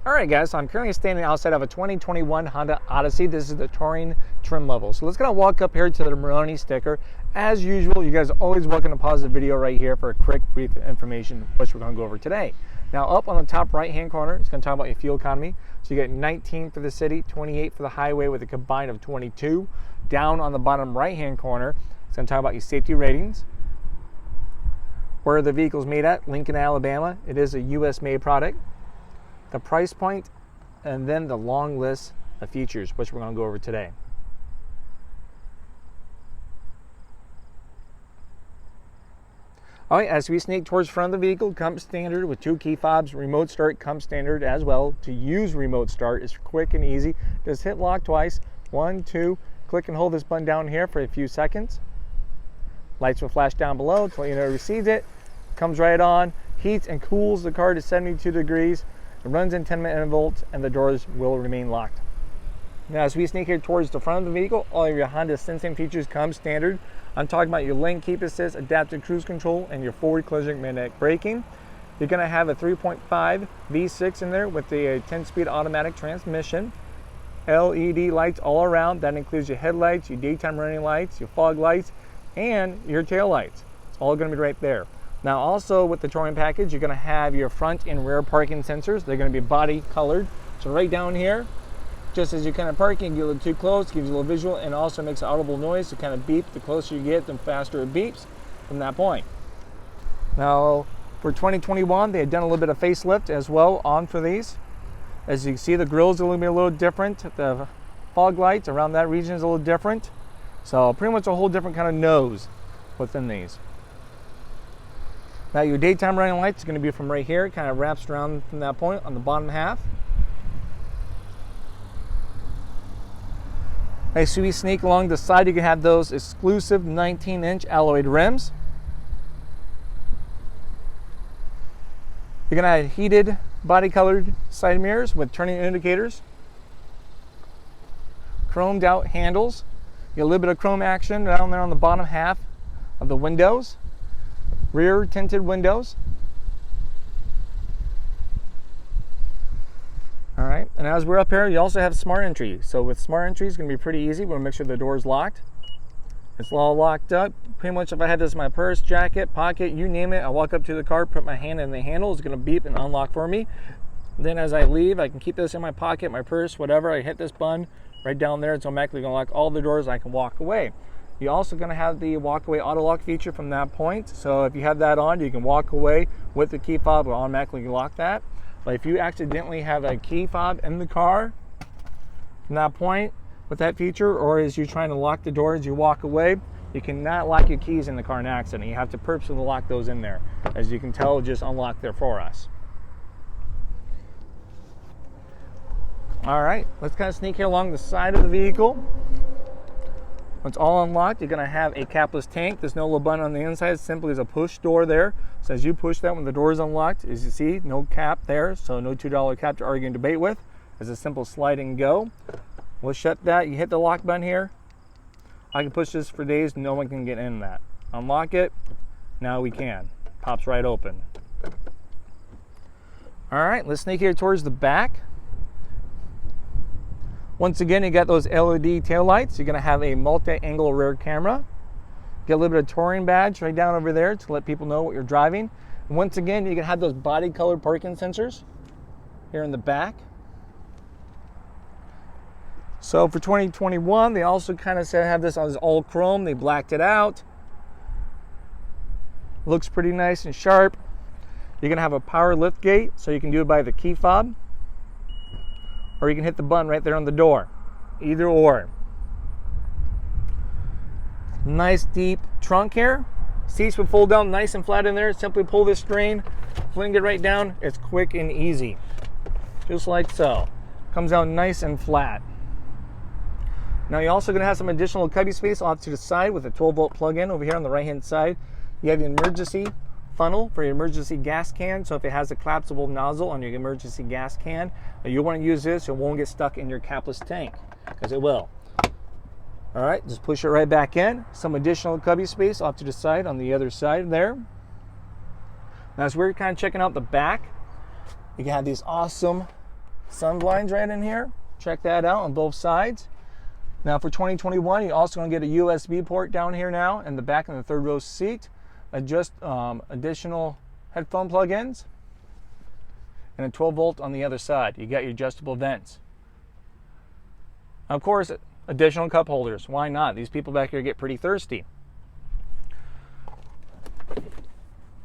Alright guys, so I'm currently standing outside of a 2021 Honda Odyssey. This is the Touring trim level. So let's kind of walk up here to the Maroni sticker. As usual, you guys are always welcome to pause the video right here for a quick brief information which we're going to go over today. Now up on the top right hand corner, it's going to talk about your fuel economy. So you get 19 for the city, 28 for the highway with a combined of 22. Down on the bottom right hand corner, it's going to talk about your safety ratings. Where the vehicle's made at, Lincoln, Alabama. It is a US made product. The price point, and then the long list of features, which we're going to go over today. All right, as we sneak towards the front of the vehicle, comes standard with 2 key fobs. Remote start comes standard as well. To use remote start is quick and easy. Just hit lock twice. 1, 2, click and hold this button down here for a few seconds. Lights will flash down below to let you know it receives it. Comes right on. Heats and cools the car to 72 degrees. It runs in 10-minute intervals, and the doors will remain locked. Now, as we sneak here towards the front of the vehicle, all of your Honda sensing features come standard. I'm talking about your lane keep assist, adaptive cruise control, and your forward collision magnetic braking. You're going to have a 3.5 V6 in there with the 10-speed automatic transmission. LED lights all around. That includes your headlights, your daytime running lights, your fog lights, and your tail lights. It's all going to be right there. Now also with the Touring package, you're going to have your front and rear parking sensors. They're going to be body colored. So right down here, just as you're kind of parking, you get a little too close, gives you a little visual, and also makes an audible noise to kind of beep. The closer you get, the faster it beeps from that point. Now for 2021, they had done a little bit of facelift as well on for these. As you can see, the grille's going to be a little different. The fog lights around that region is a little different. So pretty much a whole different kind of nose within these. Now your daytime running lights is going to be from right here. It kind of wraps around from that point on the bottom half. As we sneak along the side, you can have those exclusive 19-inch alloyed rims. You're going to have heated body-colored side mirrors with turning indicators. Chromed out handles. You get a little bit of chrome action down there on the bottom half of the windows. Rear tinted windows. All right, and as we're up here, you also have smart entry. So with smart entry, it's going to be pretty easy. We'll make sure the door is locked. It's all locked up. Pretty much if I had this in my purse, jacket, pocket, you name it, I walk up to the car, put my hand in the handle, it's going to beep and unlock for me. Then as I leave, I can keep this in my pocket, my purse, whatever. I hit this button right down there. It's automatically going to lock all the doors. I can walk away. You're also going to have the walk-away auto-lock feature from that point. So if you have that on, you can walk away with the key fob. It will automatically lock that. But if you accidentally have a key fob in the car from that point with that feature, or as you're trying to lock the door as you walk away, you cannot lock your keys in the car in an accident. You have to purposely lock those in there. As you can tell, just unlocked there for us. All right, let's kind of sneak here along the side of the vehicle. Once all unlocked, you're going to have a capless tank. There's no little button on the inside. It simply is a push door there. So as you push that when the door is unlocked, as you see, no cap there. So no $2 cap to argue and debate with. It's a simple slide and go. We'll shut that. You hit the lock button here. I can push this for days. No one can get in that. Unlock it. Now we can. Pops right open. All right, let's sneak here towards the back. Once again, you got those LED tail lights. You're going to have a multi-angle rear camera. Get a little bit of Touring badge right down over there to let people know what you're driving. And once again, you can have those body-colored parking sensors here in the back. So for 2021, they also kind of have this as all chrome. They blacked it out. Looks pretty nice and sharp. You're going to have a power lift gate, so you can do it by the key fob. Or you can hit the button right there on the door. Either or. Nice deep trunk here. Seats will fold down nice and flat in there. Simply pull this string, fling it right down. It's quick and easy. Just like so. Comes down nice and flat. Now you're also going to have some additional cubby space off to the side with a 12-volt plug-in over here on the right-hand side. You have the emergency funnel for your emergency gas can. So if it has a collapsible nozzle on your emergency gas can, you want to use this. It won't get stuck in your capless tank, because it will. All right, just push it right back in. Some additional cubby space off to the side on the other side there. Now as we're kind of checking out the back, you can have these awesome sun blinds right in here. Check that out on both sides. Now for 2021, you're also going to get a USB port down here now in the back of the third row seat. Just additional headphone plug-ins and a 12 volt on the other side. You got your adjustable vents. Of course, additional cup holders. Why not? These people back here get pretty thirsty.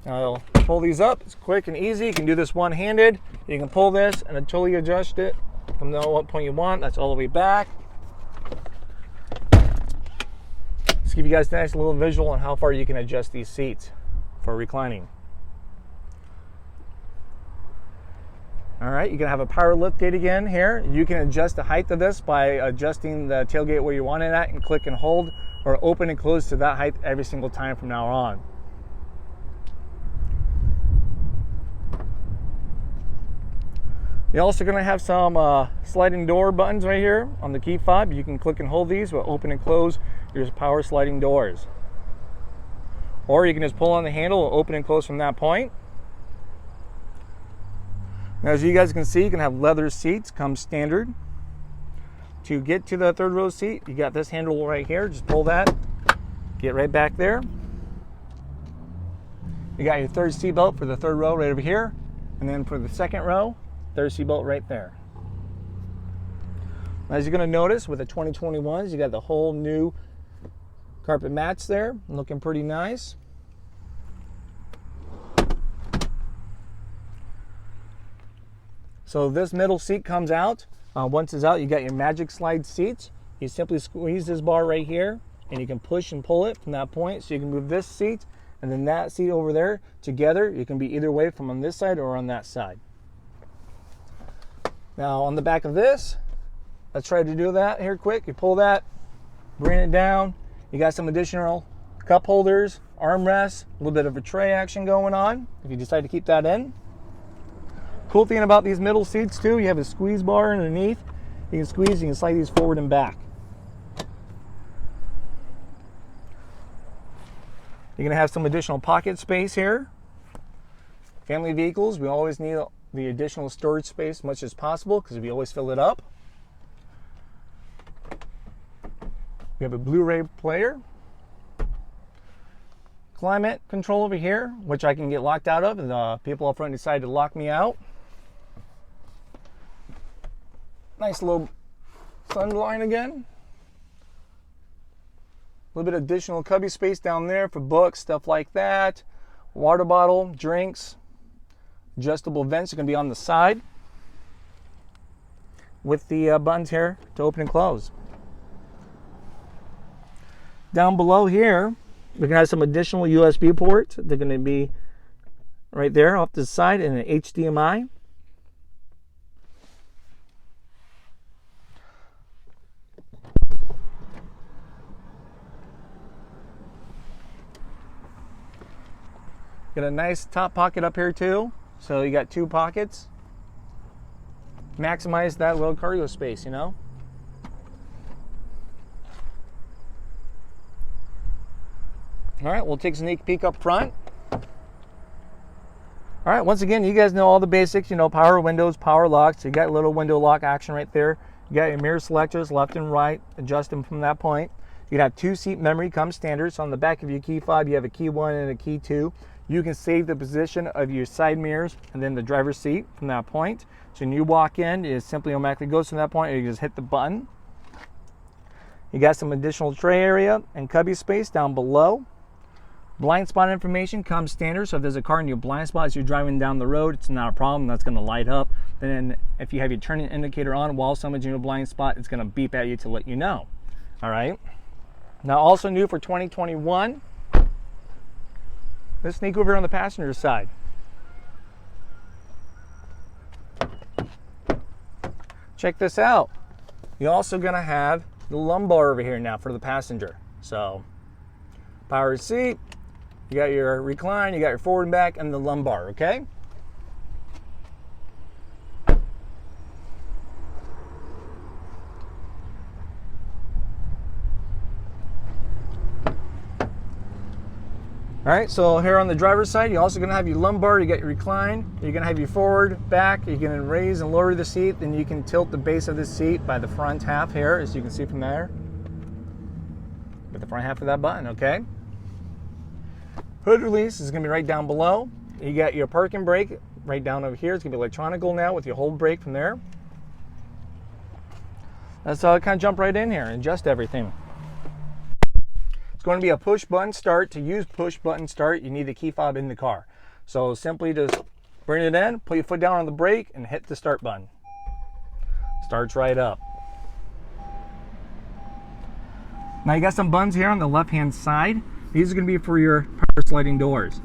I'll pull these up. It's quick and easy. You can do this one-handed. You can pull this and until you adjust it from what point you want. That's all the way back. Just give you guys a nice little visual on how far you can adjust these seats for reclining. All right, you can have a power lift gate again here. You can adjust the height of this by adjusting the tailgate where you want it at and click and hold, or open and close to that height every single time from now on. You're also going to have some sliding door buttons right here on the key fob. You can click and hold these will open and close your power sliding doors. Or you can just pull on the handle and open and close from that point. Now, as you guys can see, you can have leather seats, come standard. To get to the third row seat, you got this handle right here. Just pull that, get right back there. You got your third seat belt for the third row right over here. And then for the second row, third seat belt right there. As you're going to notice with the 2021s, you got the whole new carpet mats there, looking pretty nice. So this middle seat comes out. Once it's out, you got your magic slide seats. You simply squeeze this bar right here, and you can push and pull it from that point. So you can move this seat and then that seat over there together. You can be either way, from on this side or on that side. Now on the back of this, let's try to do that here quick. You pull that, bring it down. You got some additional cup holders, armrests, a little bit of a tray action going on if you decide to keep that in. Cool thing about these middle seats too, you have a squeeze bar underneath. You can squeeze, you can slide these forward and back. You're going to have some additional pocket space here. Family vehicles, we always need the additional storage space as much as possible because we always fill it up. We have a Blu-ray player. Climate control over here, which I can get locked out of, and the people up front decide to lock me out. Nice little sun line again. A little bit of additional cubby space down there for books, stuff like that. Water bottle, drinks. Adjustable vents are going to be on the side with the buttons here to open and close. Down below here, we can have some additional USB ports. They're going to be right there off to the side, and an HDMI. Got a nice top pocket up here too. So you got two pockets. Maximize that little cargo space, you know. All right, we'll take a sneak peek up front. All right, once again, you guys know all the basics, you know, power windows, power locks. You got a little window lock action right there. You got your mirror selectors left and right, adjust them from that point. You can have 2-seat memory, come standard. So on the back of your key fob, you have a key 1 and a key 2. You can save the position of your side mirrors and then the driver's seat from that point. So when you walk in, it simply automatically goes from that point, or you just hit the button. You got some additional tray area and cubby space down below. Blind spot information comes standard, so if there's a car in your blind spot as you're driving down the road, it's not a problem, that's going to light up. Then if you have your turning indicator on while someone's in your blind spot, it's going to beep at you to let you know. All right. Now also new for 2021, let's sneak over on the passenger side. Check this out. You're also going to have the lumbar over here now for the passenger. So power seat, you got your recline, you got your forward and back, and the lumbar, okay? All All right, so here on the driver's side, you're also gonna have your lumbar, you got your recline, you're gonna have your forward, back, you're gonna raise and lower the seat, then you can tilt the base of the seat by the front half here, as you can see from there, with the front half of that button, okay? Hood release is gonna be right down below. You got your parking brake right down over here. It's gonna be electronical now with your hold brake from there. Let's kind of jump right in here and adjust everything. It's going to be a push button start. To use push button start, you need the key fob in the car. So simply just bring it in, put your foot down on the brake, and hit the start button. Starts right up. Now you got some buttons here on the left-hand side. These are going to be for your power sliding doors.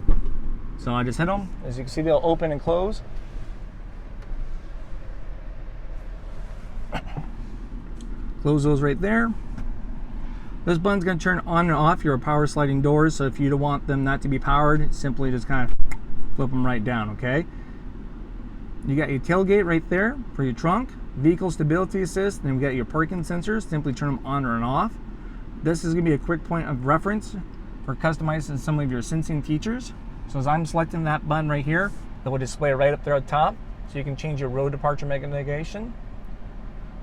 So I just hit them. As you can see, they'll open and close. Close those right there. This button's going to turn on and off your power sliding doors, so if you don't want them not to be powered, simply just kind of flip them right down, okay? You got your tailgate right there for your trunk, vehicle stability assist, then we got your parking sensors, simply turn them on or off. This is going to be a quick point of reference for customizing some of your sensing features. So as I'm selecting that button right here, it will display right up there at the top, so you can change your road departure navigation,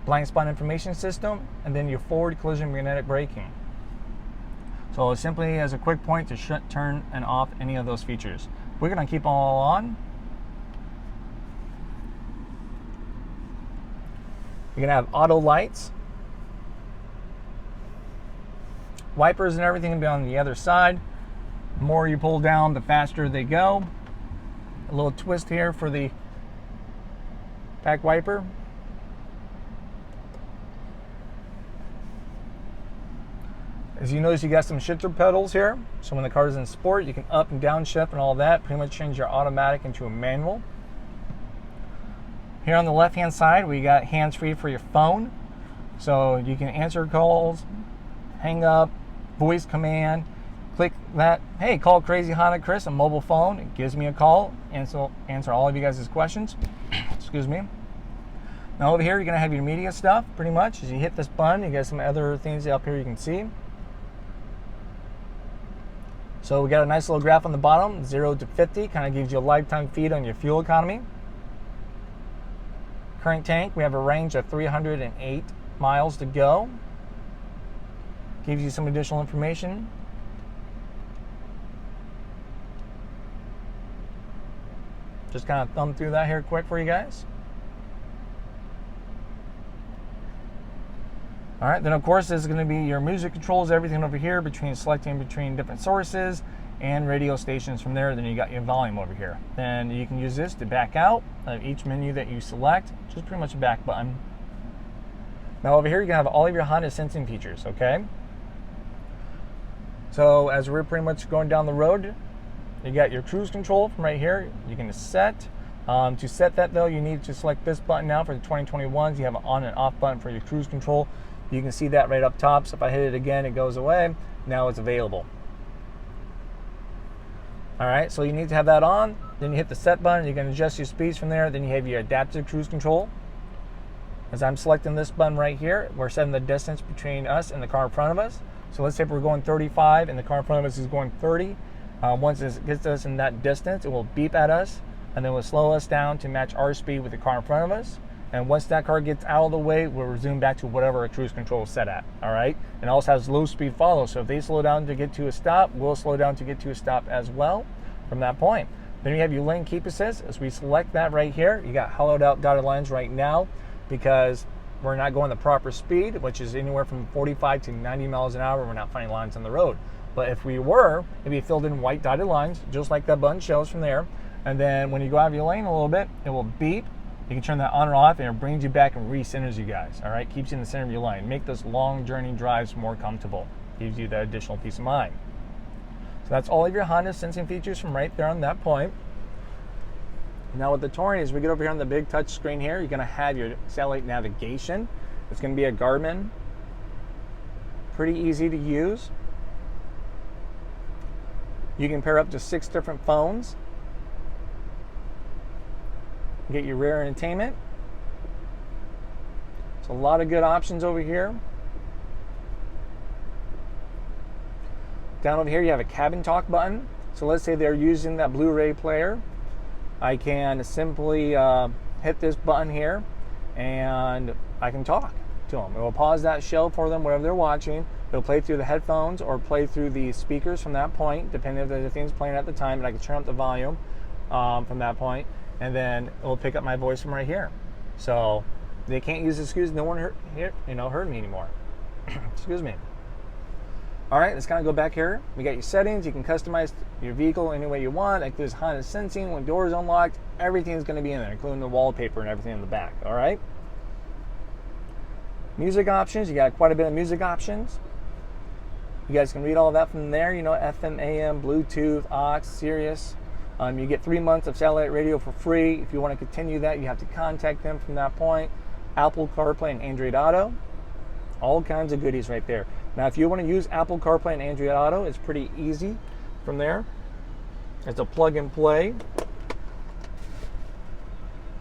blind spot information system, and then your forward collision magnetic braking. So simply as a quick point to shut, turn, and off any of those features. We're going to keep them all on. You're going to have auto lights. Wipers and everything will be on the other side. The more you pull down, the faster they go. A little twist here for the back wiper. As you notice, you got some shifter pedals here. So when the car is in sport, you can up and down shift and all that. Pretty much change your automatic into a manual. Here on the left-hand side, we got hands-free for your phone. So you can answer calls, hang up, voice command. Click that, hey, call Crazy Honda Chris, a mobile phone. It gives me a call, answer all of you guys' questions. Excuse me. Now over here, you're gonna have your media stuff, pretty much. As you hit this button, you got some other things up here you can see. So we got a nice little graph on the bottom, 0 to 50, kind of gives you a lifetime feed on your fuel economy. Current tank, we have a range of 308 miles to go. Gives you some additional information. Just kind of thumb through that here quick for you guys. All right, then of course this is going to be your music controls, everything over here, selecting between different sources and radio stations from there. Then you got your volume over here. Then you can use this to back out of each menu that you select, just pretty much a back button. Now over here you can have all of your Honda sensing features, okay? So as we're pretty much going down the road, you got your cruise control from right here. You can set. To set that though, you need to select this button now for the 2021s. You have an on and off button for your cruise control. You can see that right up top. So if I hit it again, it goes away. Now it's available. All right, so you need to have that on. Then you hit the set button. You can adjust your speeds from there. Then you have your adaptive cruise control. As I'm selecting this button right here, we're setting the distance between us and the car in front of us. So let's say if we're going 35 and the car in front of us is going 30. Once it gets us in that distance, it will beep at us and then will slow us down to match our speed with the car in front of us. And once that car gets out of the way, we'll resume back to whatever our cruise control is set at, all right? And it also has low speed follow, so if they slow down to get to a stop, we'll slow down to get to a stop as well from that point. Then you have your lane keep assist. As we select that right here, you got hollowed out dotted lines right now because we're not going the proper speed, which is anywhere from 45 to 90 miles an hour. We're not finding lines on the road. But if we were, it'd be filled in white dotted lines, just like that button shows from there. And then when you go out of your lane a little bit, it will beep. You can turn that on or off, and it brings you back and recenters you guys, all right? Keeps you in the center of your lane. Make those long journey drives more comfortable. Gives you that additional peace of mind. So that's all of your Honda sensing features from right there on that point. Now with the Touring, as we get over here on the big touch screen here, you're gonna have your satellite navigation. It's gonna be a Garmin. Pretty easy to use. You can pair up to 6 different phones. Get your rear entertainment. So a lot of good options over here. Down over here you have a cabin talk button. So let's say they're using that Blu-ray player. I can simply hit this button here and I can talk to them. It will pause that show for them, whatever they're watching. It'll play through the headphones or play through the speakers from that point, depending if there's things playing at the time, and I can turn up the volume from that point, and then it will pick up my voice from right here. So they can't use the excuse, no one heard me anymore. Excuse me. All right, let's kind of go back here. We got your settings. You can customize your vehicle any way you want. Like there's Honda sensing, when doors unlocked, everything's going to be in there, including the wallpaper and everything in the back. All right. Music options. You got quite a bit of music options. You guys can read all of that from there. You know, FM, AM, Bluetooth, aux, Sirius. You get 3 months of satellite radio for free. If you want to continue that, you have to contact them from that point. Apple CarPlay and Android Auto. All kinds of goodies right there. Now, if you want to use Apple CarPlay and Android Auto, it's pretty easy from there. It's a plug and play.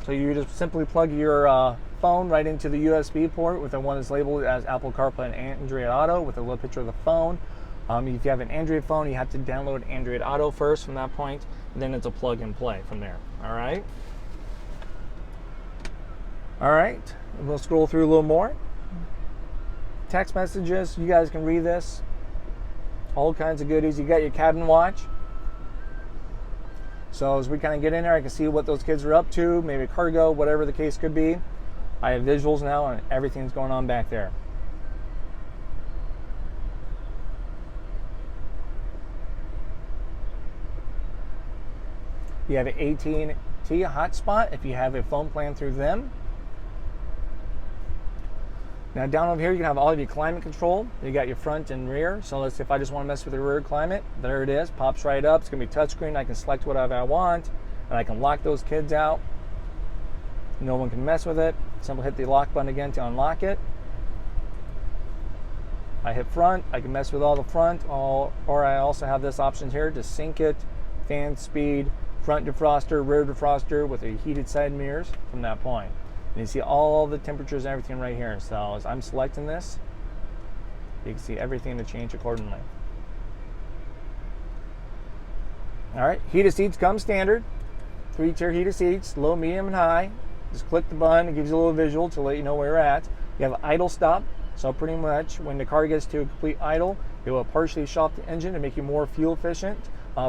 So you just simply plug your phone right into the USB port with the one that's labeled as Apple CarPlay and Android Auto with a little picture of the phone. If you have an Android phone, you have to download Android Auto first from that point, and then it's a plug and play from there. All right. All right. We'll scroll through a little more. Text messages, you guys can read this. All kinds of goodies. You got your cabin watch. So as we kind of get in there, I can see what those kids are up to, maybe cargo, whatever the case could be. I have visuals now and everything's going on back there. You have an AT&T hotspot if you have a phone plan through them. Now down over here, you can have all of your climate control. You got your front and rear. So let's say if I just want to mess with the rear climate, there it is, pops right up. It's gonna be touchscreen. I can select whatever I want, and I can lock those kids out. No one can mess with it. Simply hit the lock button again to unlock it. I hit front. I can mess with all the front, or I also have this option here to sync it, fan speed, front defroster, rear defroster with a heated side mirrors from that point. And you see all the temperatures and everything right here. So as I'm selecting this, you can see everything to change accordingly. All right, heated seats come standard. 3-tier heated seats, low, medium, and high. Just click the button, it gives you a little visual to let you know where you're at. You have idle stop, so pretty much when the car gets to a complete idle, it will partially shut off the engine to make you more fuel efficient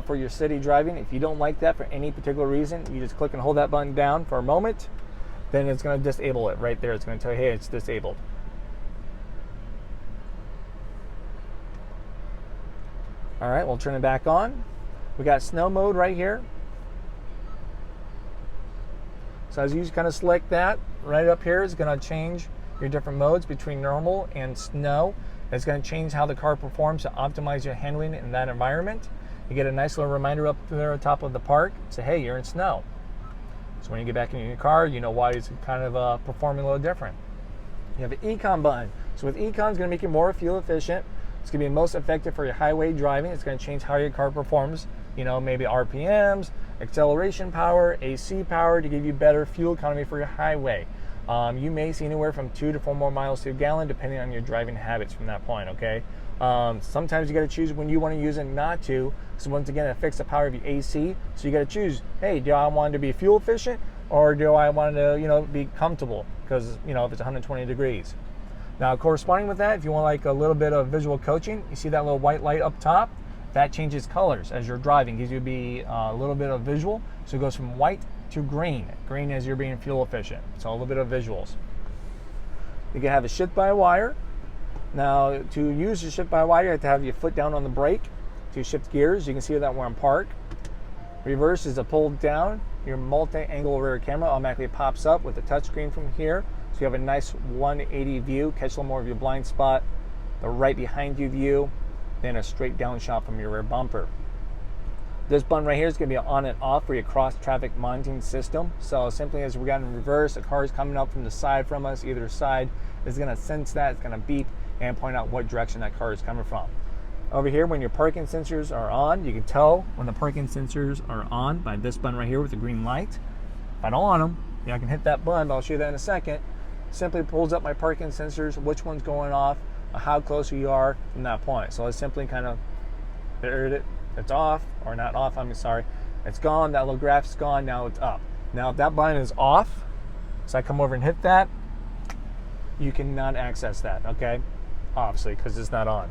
for your city driving. If you don't like that for any particular reason, you just click and hold that button down for a moment. Then it's going to disable it right there. It's going to tell you, hey, it's disabled. All right, we'll turn it back on. We got snow mode right here. So as you kind of select that, right up here is going to change your different modes between normal and snow. It's going to change how the car performs to optimize your handling in that environment. You get a nice little reminder up there on top of the park. Say, hey, you're in snow. So when you get back in your car, you know why it's kind of performing a little different. You have an Econ button. So with Econ, it's going to make you more fuel efficient. It's going to be most effective for your highway driving. It's going to change how your car performs. You know, maybe RPMs, acceleration power, AC power to give you better fuel economy for your highway. You may see anywhere from 2 to 4 more miles to a gallon depending on your driving habits from that point, okay? Sometimes you got to choose when you want to use it, not to. So once again, it affects the power of your AC. So you got to choose, hey, do I want it to be fuel efficient or do I want it to, be comfortable? Because, if it's 120 degrees. Now, corresponding with that, if you want like a little bit of visual coaching, you see that little white light up top? That changes colors as you're driving. Gives you a little bit of visual. So it goes from white to green. Green as you're being fuel efficient. So a little bit of visuals. You can have a shift by wire. Now, to use the shift by wire, you have to have your foot down on the brake to shift gears. You can see that we're on park. Reverse is a pull down. Your multi-angle rear camera automatically pops up with the touchscreen from here. So you have a nice 180 view, catch a little more of your blind spot, the right behind you view, then a straight down shot from your rear bumper. This button right here is going to be on and off for your cross traffic monitoring system. So simply as we got in reverse, a car is coming up from the side from us, either side is going to sense that, it's going to beep and point out what direction that car is coming from. Over here, when your parking sensors are on, you can tell when the parking sensors are on by this button right here with the green light. If I don't want them, I can hit that button, but I'll show you that in a second. Simply pulls up my parking sensors, which one's going off, how close you are from that point. So I simply kind of, there it it's off, or not off, I'm sorry. It's gone, that little graph's gone, now it's up. Now if that button is off, so I come over and hit that, you cannot access that, okay? Obviously, because it's not on.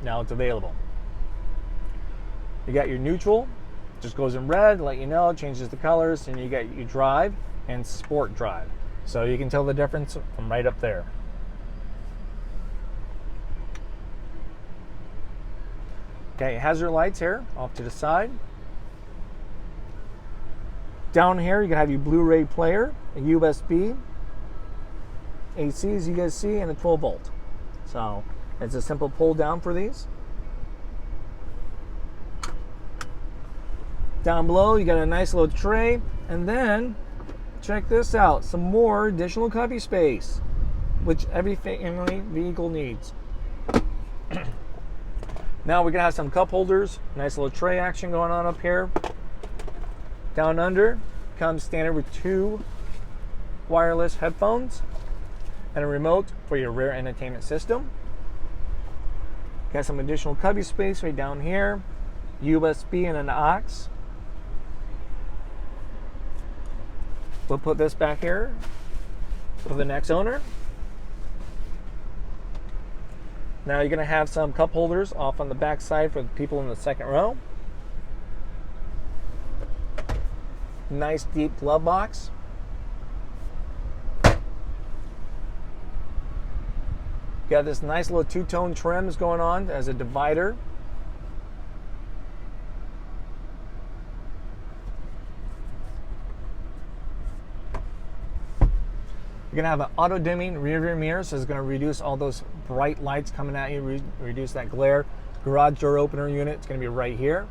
Now it's available. You got your neutral, just goes in red, let you know, changes the colors, and you got your drive and sport drive. So you can tell the difference from right up there. Okay, hazard lights here, off to the side. Down here, you can have your Blu-ray player, a USB, AC, as you guys see, and a 12 volt. So it's a simple pull down for these. Down below, you got a nice little tray, and then check this out, some more additional cubby space, which every family vehicle needs. Now we're gonna have some cup holders, nice little tray action going on up here. Down under comes standard with 2 wireless headphones and a remote for your rear entertainment system. Got some additional cubby space right down here, USB and an aux. We'll put this back here for the next owner. Now you're going to have some cup holders off on the back side for the people in the second row. Nice deep glove box. Got this nice little two-tone trims going on as a divider. You're going to have an auto-dimming rear mirror, so it's going to reduce all those bright lights coming at you, reduce that glare. Garage door opener unit, it's going to be right here.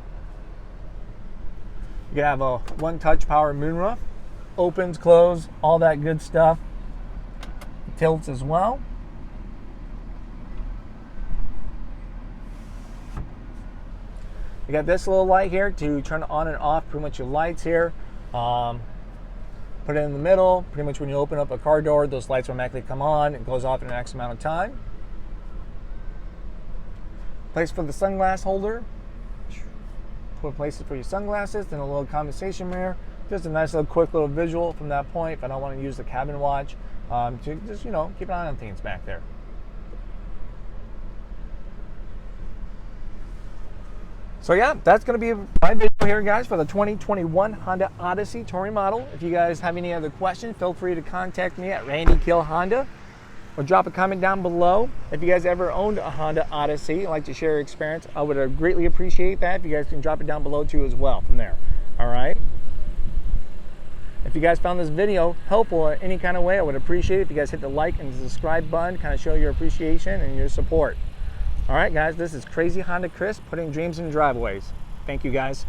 You're going to have a one-touch power moonroof. Opens, close, all that good stuff. Tilts as well. You got this little light here to turn on and off pretty much your lights here. Put it in the middle. Pretty much when you open up a car door, those lights automatically come on. It goes off in an X amount of time. Place for the sunglass holder. Put places for your sunglasses, then a little compensation mirror. Just a nice little quick little visual from that point if I don't want to use the cabin watch. To just, you know, keep an eye on things back there. So yeah, that's going to be my video here, guys, for the 2021 Honda Odyssey touring model. If you guys have any other questions, feel free to contact me at Randy Kuehl Honda, or drop a comment down below. If you guys ever owned a Honda Odyssey and like to share your experience, I would greatly appreciate that. If you guys can drop it down below too as well from there. All right. If you guys found this video helpful in any kind of way, I would appreciate it if you guys hit the like and subscribe button, kind of show your appreciation and your support. All right, guys, this is Crazy Honda Chris, putting dreams in driveways. Thank you, guys.